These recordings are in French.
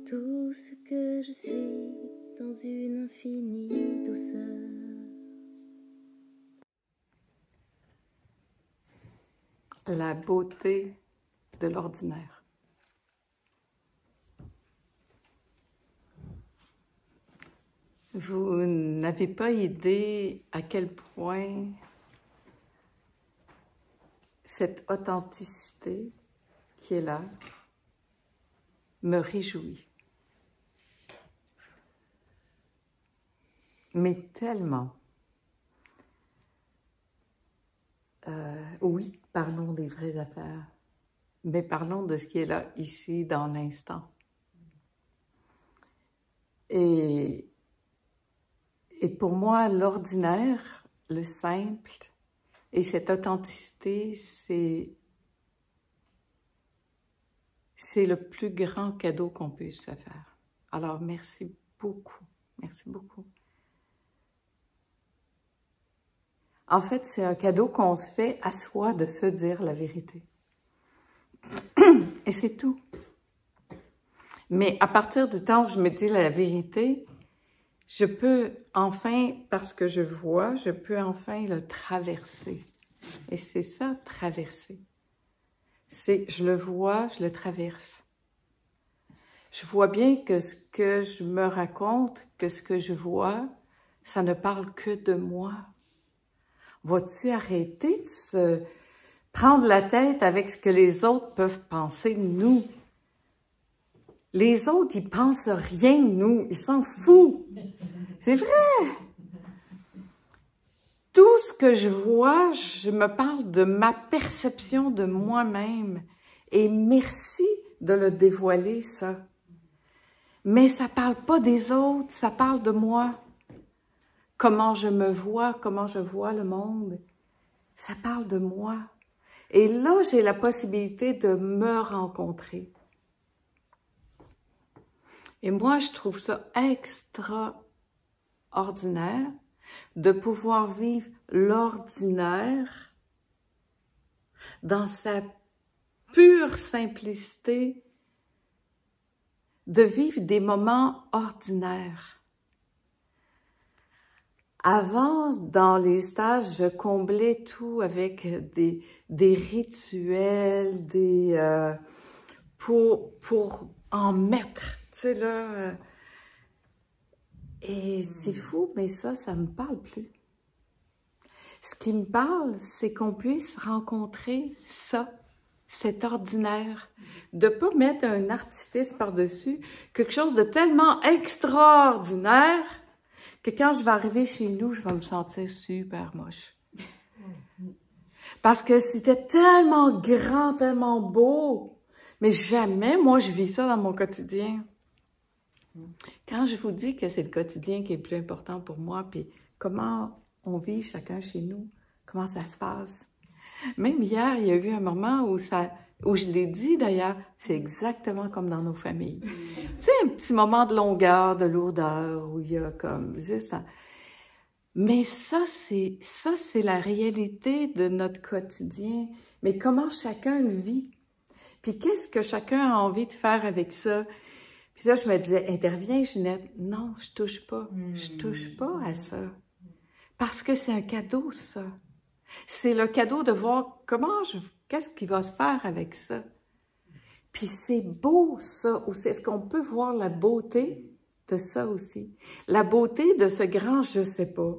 tout ce que je suis dans une infinie douceur. La beauté de l'ordinaire. Vous n'avez pas idée à quel point cette authenticité qui est là me réjouit. Mais tellement. Oui, parlons des vraies affaires, mais parlons de ce qui est là, ici, dans l'instant. Et pour moi, l'ordinaire, le simple, et cette authenticité, c'est le plus grand cadeau qu'on puisse se faire. Alors, merci beaucoup. Merci beaucoup. En fait, c'est un cadeau qu'on se fait à soi de se dire la vérité. Et c'est tout. Mais à partir du temps où je me dis la vérité, je peux enfin, parce que je vois, je peux enfin le traverser. Et c'est ça, traverser. C'est, je le vois, je le traverse. Je vois bien que ce que je me raconte, que ce que je vois, ça ne parle que de moi. Vas-tu arrêter de se prendre la tête avec ce que les autres peuvent penser de nous? Les autres, ils pensent rien de nous, ils s'en foutent. C'est vrai! Tout ce que je vois, je me parle de ma perception de moi-même. Et merci de le dévoiler, ça. Mais ça parle pas des autres, ça parle de moi. Comment je me vois, comment je vois le monde. Ça parle de moi. Et là, j'ai la possibilité de me rencontrer. Et moi, je trouve ça extraordinaire de pouvoir vivre l'ordinaire dans sa pure simplicité, de vivre des moments ordinaires. Avant, dans les stages, je comblais tout avec des rituels, pour en mettre, tu sais, là. Et c'est fou, mais ça me parle plus. Ce qui me parle, c'est qu'on puisse rencontrer ça, cet ordinaire, de pas mettre un artifice par-dessus, quelque chose de tellement extraordinaire que quand je vais arriver chez nous, je vais me sentir super moche. Parce que c'était tellement grand, tellement beau, mais jamais, moi, je vis ça dans mon quotidien. Quand je vous dis que c'est le quotidien qui est le plus important pour moi, puis comment on vit chacun chez nous, comment ça se passe. Même hier, il y a eu un moment où je l'ai dit d'ailleurs, c'est exactement comme dans nos familles. Tu sais, un petit moment de longueur, de lourdeur, où il y a comme juste... Mais ça, c'est la réalité de notre quotidien. Mais comment chacun le vit? Puis qu'est-ce que chacun a envie de faire avec ça? Puis là, je me disais, interviens, Ginette. Non, je touche pas. Je touche pas à ça. Parce que c'est un cadeau, ça. C'est le cadeau de voir qu'est-ce qui va se faire avec ça. Puis c'est beau, ça aussi. Est-ce qu'on peut voir la beauté de ça aussi? La beauté de ce grand je sais pas.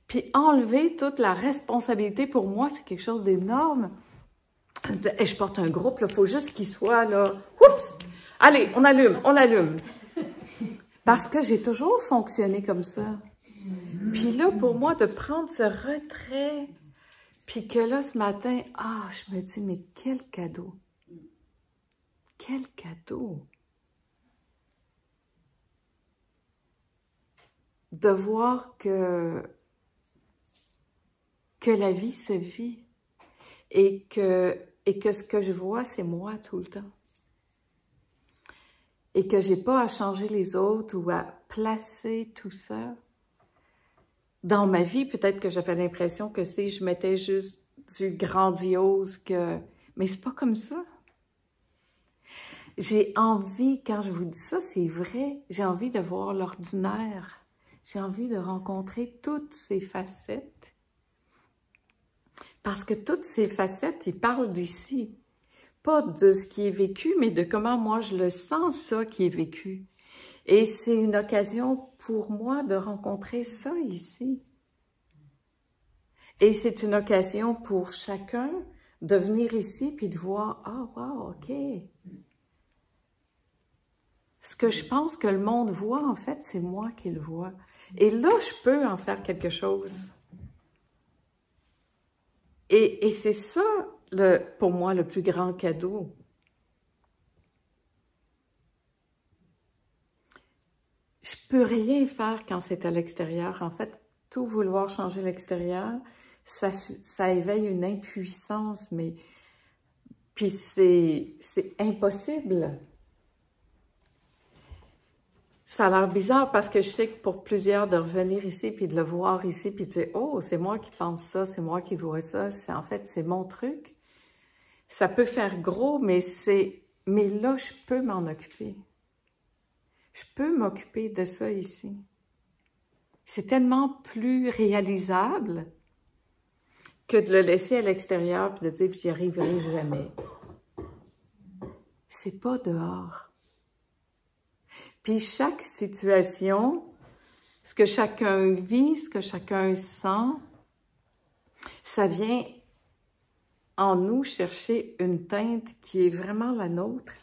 Puis enlever toute la responsabilité, pour moi, c'est quelque chose d'énorme. Et je porte un groupe, il faut juste qu'il soit là. Oups! Allez, on allume. Parce que j'ai toujours fonctionné comme ça. Puis là, pour moi, de prendre ce retrait, puis que là, ce matin, je me dis, mais quel cadeau! Quel cadeau! De voir que la vie se vit et que ce que je vois, c'est moi tout le temps. Et que j'ai pas à changer les autres ou à placer tout ça. Dans ma vie, peut-être que j'avais l'impression que si je mettais juste du grandiose, mais c'est pas comme ça. J'ai envie, quand je vous dis ça, c'est vrai, j'ai envie de voir l'ordinaire. J'ai envie de rencontrer toutes ces facettes. Parce que toutes ces facettes, ils parlent d'ici. Pas de ce qui est vécu, mais de comment moi je le sens, ça qui est vécu. Et c'est une occasion pour moi de rencontrer ça ici. Et c'est une occasion pour chacun de venir ici puis de voir, ah, wow, OK. Ce que je pense que le monde voit, en fait, c'est moi qui le vois. Et là, je peux en faire quelque chose. Et c'est ça, pour moi, le plus grand cadeau. Je peux rien faire quand c'est à l'extérieur. En fait, tout vouloir changer l'extérieur, ça éveille une impuissance, mais puis c'est impossible. Ça a l'air bizarre parce que je sais que pour plusieurs de revenir ici, puis de le voir ici, puis de dire « Oh, c'est moi qui pense ça, c'est moi qui vois ça, en fait, c'est mon truc. » Ça peut faire gros, mais là, je peux m'en occuper. Je peux m'occuper de ça ici. C'est tellement plus réalisable que de le laisser à l'extérieur et de dire « J'y arriverai jamais. » C'est pas dehors. Puis chaque situation, ce que chacun vit, ce que chacun sent, ça vient en nous chercher une teinte qui est vraiment la nôtre.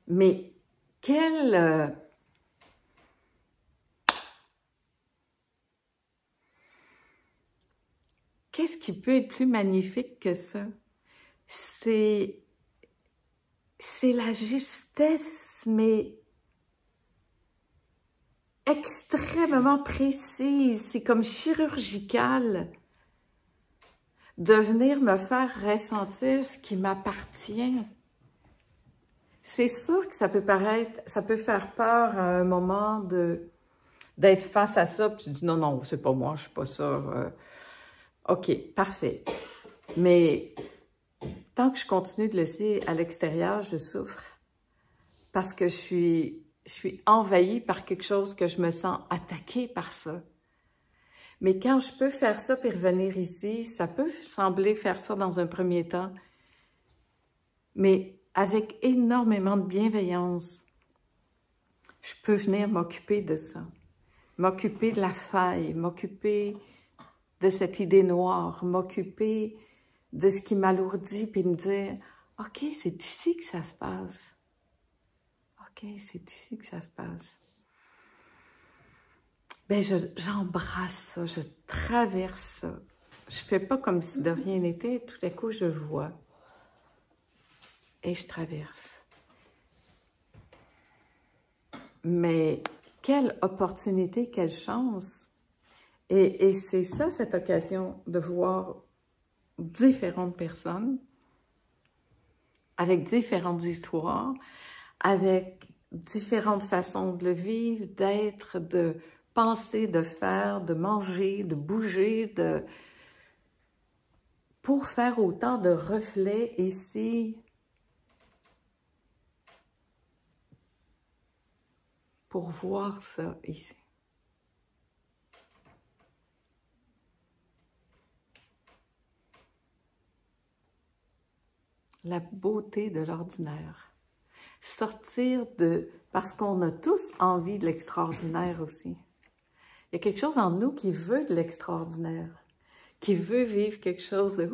Mais qu'est-ce qui peut être plus magnifique que ça? C'est la justesse, mais extrêmement précise, c'est comme chirurgical, de venir me faire ressentir ce qui m'appartient. C'est sûr que ça peut faire peur à un moment d'être face à ça, puis tu dis non, c'est pas moi, je suis pas ça. OK, parfait. Mais tant que je continue de laisser à l'extérieur, je souffre parce que je suis envahie par quelque chose que je me sens attaquée par ça. Mais quand je peux faire ça puis revenir ici, ça peut sembler faire ça dans un premier temps, mais avec énormément de bienveillance, je peux venir m'occuper de ça, m'occuper de la faille, m'occuper de cette idée noire, m'occuper de ce qui m'alourdit puis me dire « OK, c'est ici que ça se passe. OK, c'est ici que ça se passe. » Ben, j'embrasse ça, je traverse ça. Je fais pas comme si de rien n'était, tout à coup, je vois. Et je traverse. Mais quelle opportunité, quelle chance! Et c'est ça, cette occasion de voir différentes personnes, avec différentes histoires, avec différentes façons de le vivre, d'être, de penser, de faire, de manger, de bouger, pour faire autant de reflets ici, pour voir ça ici. La beauté de l'ordinaire. Sortir parce qu'on a tous envie de l'extraordinaire aussi. Il y a quelque chose en nous qui veut de l'extraordinaire, qui veut vivre quelque chose de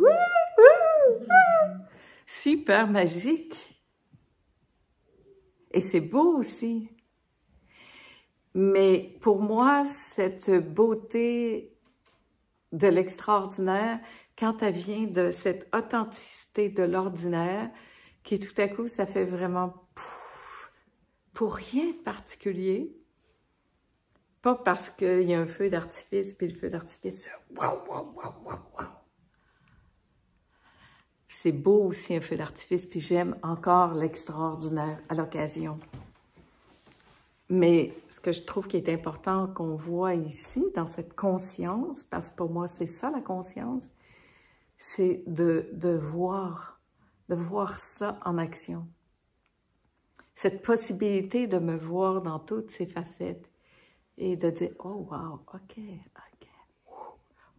super magique. Et c'est beau aussi. Mais pour moi, cette beauté de l'extraordinaire, quand elle vient de cette authenticité de l'ordinaire, qui tout à coup, ça fait vraiment pouf, pour rien de particulier. Pas parce qu'il y a un feu d'artifice, puis le feu d'artifice fait waouh, waouh, waouh, waouh, waouh. C'est beau aussi un feu d'artifice, puis j'aime encore l'extraordinaire à l'occasion. Mais ce que je trouve qui est important qu'on voit ici, dans cette conscience, parce que pour moi, c'est ça la conscience, c'est de voir ça en action. cette possibilité de me voir dans toutes ces facettes et de dire « Oh, wow, OK, OK.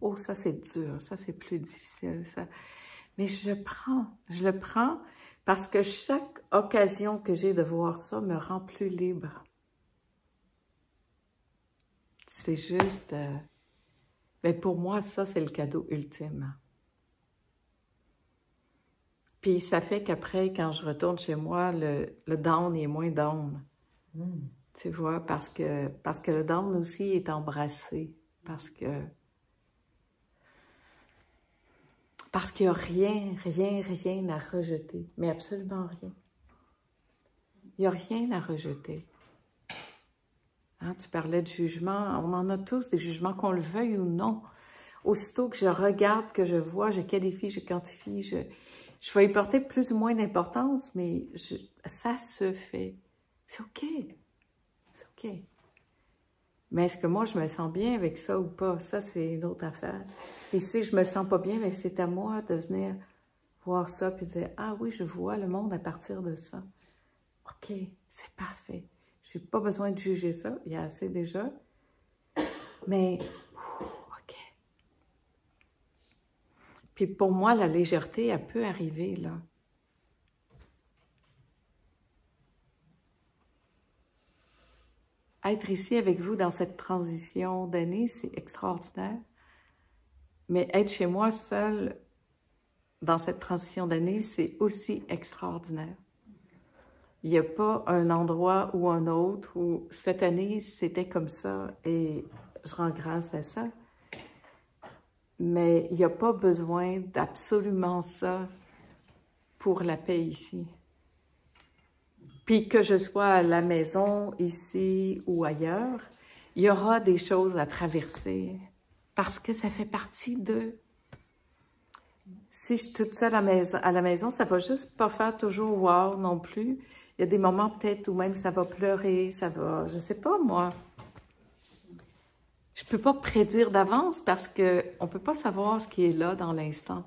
Oh, ça, c'est dur, ça, c'est plus difficile, ça. » Mais je le prends parce que chaque occasion que j'ai de voir ça me rend plus libre. C'est juste... mais pour moi, ça, c'est le cadeau ultime. Puis ça fait qu'après, quand je retourne chez moi, le down est moins down. Tu vois, parce que le down aussi est embrassé. Parce qu'il n'y a rien à rejeter. Mais absolument rien. Il n'y a rien à rejeter. Hein, tu parlais de jugement. On en a tous des jugements, qu'on le veuille ou non. Aussitôt que je regarde, que je vois, je qualifie, je quantifie, je vais y porter plus ou moins d'importance, mais ça se fait. C'est OK. C'est OK. Mais est-ce que moi, je me sens bien avec ça ou pas? Ça, c'est une autre affaire. Et si je me sens pas bien, c'est à moi de venir voir ça puis de dire « Ah oui, je vois le monde à partir de ça. OK, c'est parfait. J'ai pas besoin de juger ça. Il y a assez déjà. Mais, OK. » Puis pour moi, la légèreté, elle peut arriver, là. Être ici avec vous dans cette transition d'année, c'est extraordinaire. Mais être chez moi seule dans cette transition d'année, c'est aussi extraordinaire. Il n'y a pas un endroit ou un autre où cette année, c'était comme ça et je rends grâce à ça. Mais il n'y a pas besoin d'absolument ça pour la paix ici. Puis que je sois à la maison, ici ou ailleurs, il y aura des choses à traverser parce que ça fait partie de... Si je suis toute seule à la maison, ça va juste pas faire toujours « wow » non plus. Il y a des moments peut-être où même ça va pleurer, ça va... Je sais pas, moi. Je peux pas prédire d'avance parce qu'on peut pas savoir ce qui est là dans l'instant.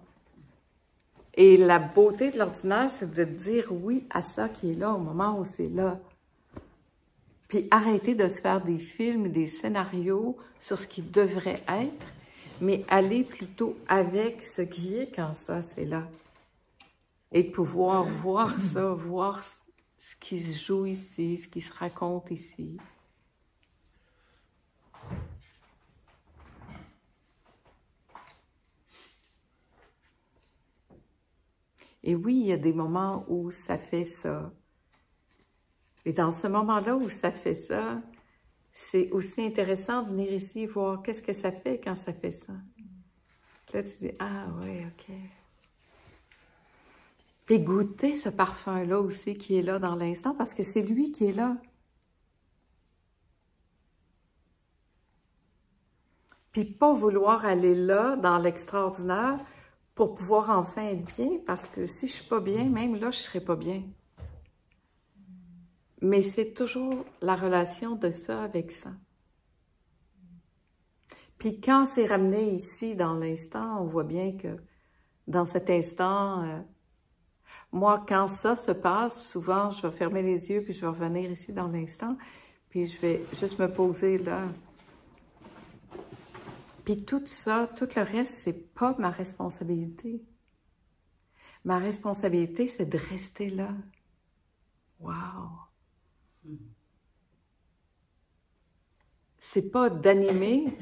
Et la beauté de l'ordinaire, c'est de dire oui à ça qui est là au moment où c'est là. Puis arrêter de se faire des films, des scénarios sur ce qui devrait être, mais aller plutôt avec ce qui est quand ça, c'est là. Et de pouvoir voir ça, voir ce qui se joue ici, ce qui se raconte ici. Et oui, il y a des moments où ça fait ça. Et dans ce moment-là où ça fait ça, c'est aussi intéressant de venir ici voir qu'est-ce que ça fait quand ça fait ça. Là, tu dis, ah oui, OK. Puis goûter ce parfum-là aussi qui est là dans l'instant, parce que c'est lui qui est là. Puis pas vouloir aller là, dans l'extraordinaire, pour pouvoir enfin être bien, parce que si je suis pas bien, même là, je serai pas bien. Mais c'est toujours la relation de ça avec ça. Puis quand c'est ramené ici, dans l'instant, on voit bien que dans cet instant, moi, quand ça se passe, souvent, je vais fermer les yeux, puis je vais revenir ici dans l'instant, puis je vais juste me poser là. Puis tout ça, tout le reste, c'est pas ma responsabilité. Ma responsabilité, c'est de rester là. Wow! C'est pas d'animer.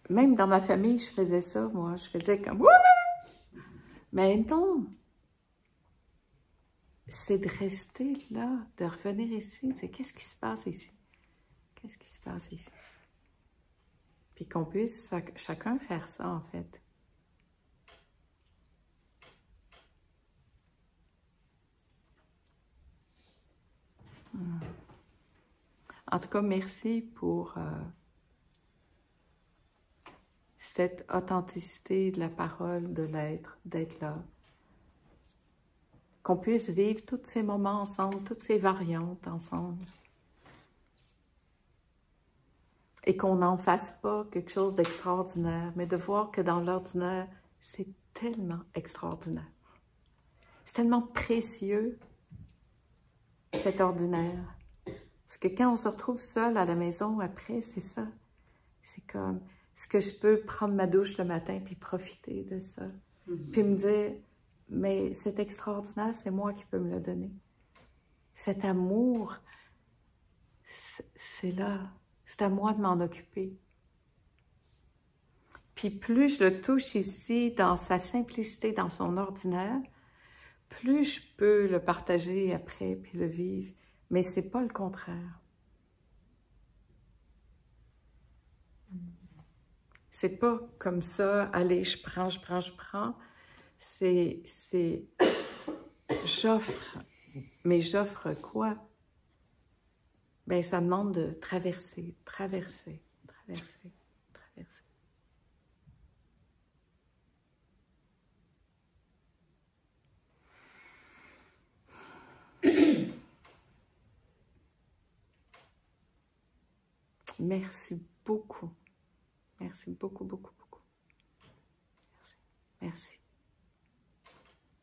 Même dans ma famille, je faisais ça, moi. Je faisais comme... Wouh! Mais non! C'est de rester là, de revenir ici. C'est qu'est-ce qui se passe ici? Qu'est-ce qui se passe ici? Puis qu'on puisse chacun faire ça, en fait. En tout cas, merci pour cette authenticité de la parole, de l'être, d'être là. Qu'on puisse vivre tous ces moments ensemble, toutes ces variantes ensemble. Et qu'on n'en fasse pas quelque chose d'extraordinaire, mais de voir que dans l'ordinaire, c'est tellement extraordinaire. C'est tellement précieux. cet ordinaire. Parce que quand on se retrouve seul à la maison après, c'est ça. C'est comme, est-ce que je peux prendre ma douche le matin puis profiter de ça? Puis me dire, mais c'est extraordinaire, c'est moi qui peux me le donner. Cet amour, c'est là. C'est à moi de m'en occuper. Puis plus je le touche ici, dans sa simplicité, dans son ordinaire, plus je peux le partager après, puis le vivre. Mais c'est pas le contraire. C'est pas comme ça, allez, je prends, je prends, je prends. C'est j'offre. Mais j'offre quoi? Ben, ça demande de traverser, traverser, traverser, traverser. Merci beaucoup. Merci beaucoup, beaucoup, beaucoup. Merci. Merci.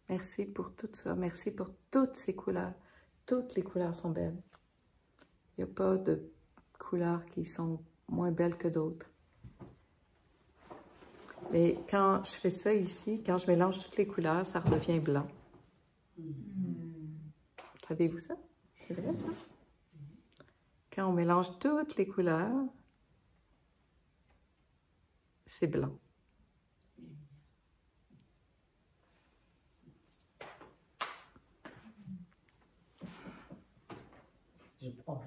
Merci pour tout ça. Merci pour toutes ces couleurs. Toutes les couleurs sont belles. Il n'y a pas de couleurs qui sont moins belles que d'autres. Mais quand je fais ça ici, quand je mélange toutes les couleurs, ça redevient blanc. Savez-vous ça? C'est vrai, ça? Quand on mélange toutes les couleurs, c'est blanc. Je prends.